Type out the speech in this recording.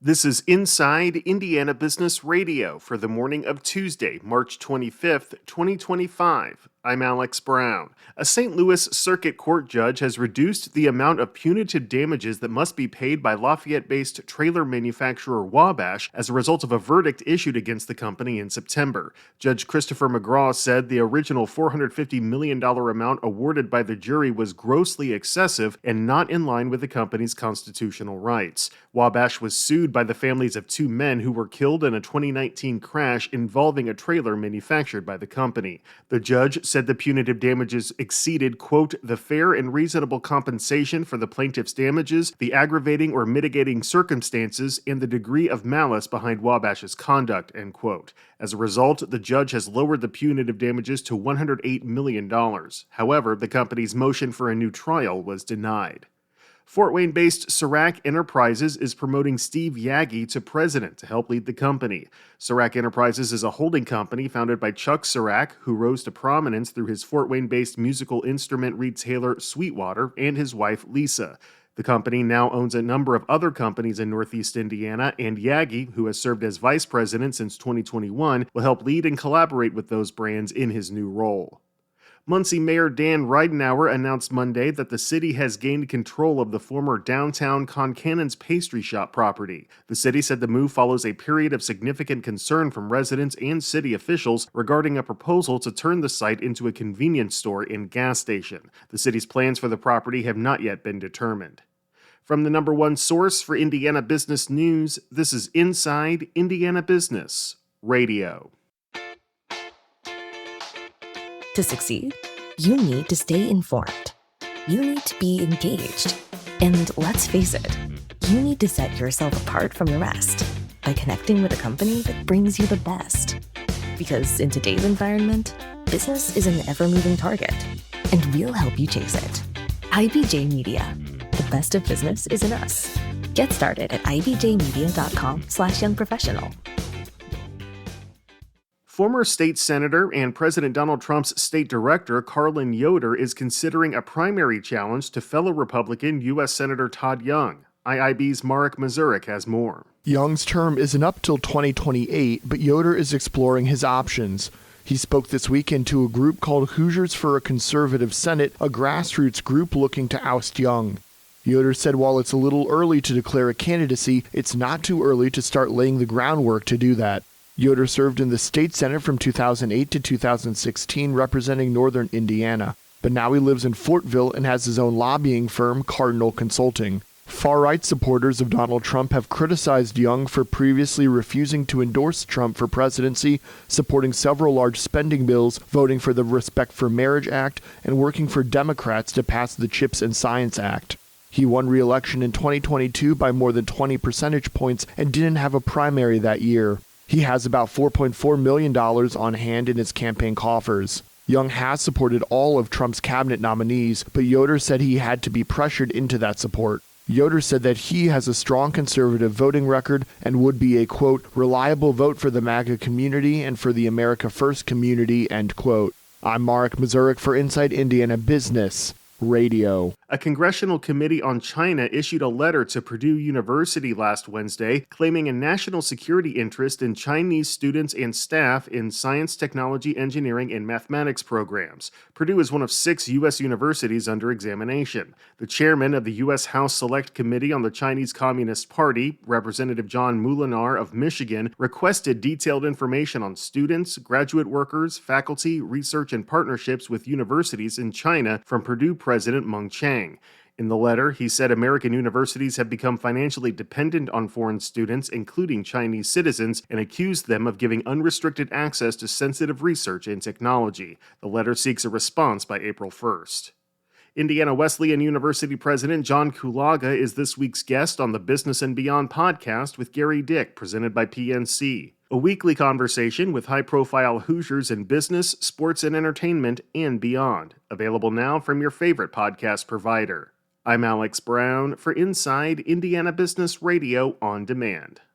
This is Inside Indiana Business Radio for the morning of Tuesday, March 25th, 2025. I'm Alex Brown. A St. Louis Circuit Court judge has reduced the amount of punitive damages that must be paid by Lafayette-based trailer manufacturer Wabash as a result of a verdict issued against the company in September. Judge Christopher McGraw said the original $450 million amount awarded by the jury was grossly excessive and not in line with the company's constitutional rights. Wabash was sued by the families of two men who were killed in a 2019 crash involving a trailer manufactured by the company. The judge said the punitive damages exceeded, quote, the fair and reasonable compensation for the plaintiff's damages, the aggravating or mitigating circumstances, and the degree of malice behind Wabash's conduct, end quote. As a result, the judge has lowered the punitive damages to $108 million. However, the company's motion for a new trial was denied. Fort Wayne-based Serac Enterprises is promoting Steve Yaggy to president to help lead the company. Serac Enterprises is a holding company founded by Chuck Serac, who rose to prominence through his Fort Wayne-based musical instrument retailer Sweetwater and his wife Lisa. The company now owns a number of other companies in Northeast Indiana, and Yaggy, who has served as vice president since 2021, will help lead and collaborate with those brands in his new role. Muncie Mayor Dan Ridenour announced Monday that the city has gained control of the former downtown Concannon's pastry shop property. The city said the move follows a period of significant concern from residents and city officials regarding a proposal to turn the site into a convenience store and gas station. The city's plans for the property have not yet been determined. From the number one source for Indiana business news, this is Inside Indiana Business Radio. To succeed, you need to stay informed. You need to be engaged. And let's face it, you need to set yourself apart from the rest by connecting with a company that brings you the best. Because in today's environment, business is an ever-moving target, and we'll help you chase it. IBJ Media. The best of business is in us. Get started at ibjmedia.com/youngprofessional. Former state senator and President Donald Trump's state director, Carlin Yoder, is considering a primary challenge to fellow Republican U.S. Senator Todd Young. IIB's Marek Mazurek has more. Young's term isn't up till 2028, but Yoder is exploring his options. He spoke this weekend to a group called Hoosiers for a Conservative Senate, a grassroots group looking to oust Young. Yoder said while it's a little early to declare a candidacy, it's not too early to start laying the groundwork to do that. Yoder served in the state senate from 2008 to 2016, representing northern Indiana. But now he lives in Fortville and has his own lobbying firm, Cardinal Consulting. Far-right supporters of Donald Trump have criticized Young for previously refusing to endorse Trump for presidency, supporting several large spending bills, voting for the Respect for Marriage Act, and working for Democrats to pass the CHIPS and Science Act. He won re-election in 2022 by more than 20 percentage points and didn't have a primary that year. He has about $4.4 million on hand in his campaign coffers. Young has supported all of Trump's cabinet nominees, but Yoder said he had to be pressured into that support. Yoder said that he has a strong conservative voting record and would be a, quote, reliable vote for the MAGA community and for the America First community, end quote. I'm Marek Mazurek for Inside Indiana Business Radio. A congressional committee on China issued a letter to Purdue University last Wednesday claiming a national security interest in Chinese students and staff in science, technology, engineering, and mathematics programs. Purdue is one of 6 U.S. universities under examination. The chairman of the U.S. House Select Committee on the Chinese Communist Party, Representative John Moolenaar of Michigan, requested detailed information on students, graduate workers, faculty, research, and partnerships with universities in China from Purdue President Meng Chang. In the letter, he said American universities have become financially dependent on foreign students, including Chinese citizens, and accused them of giving unrestricted access to sensitive research and technology. The letter seeks a response by April 1st. Indiana Wesleyan University President John Kulaga is this week's guest on the Business and Beyond podcast with Gary Dick, presented by PNC. A weekly conversation with high-profile Hoosiers in business, sports, and entertainment, and beyond. Available now from your favorite podcast provider. I'm Alex Brown for Inside Indiana Business Radio On Demand.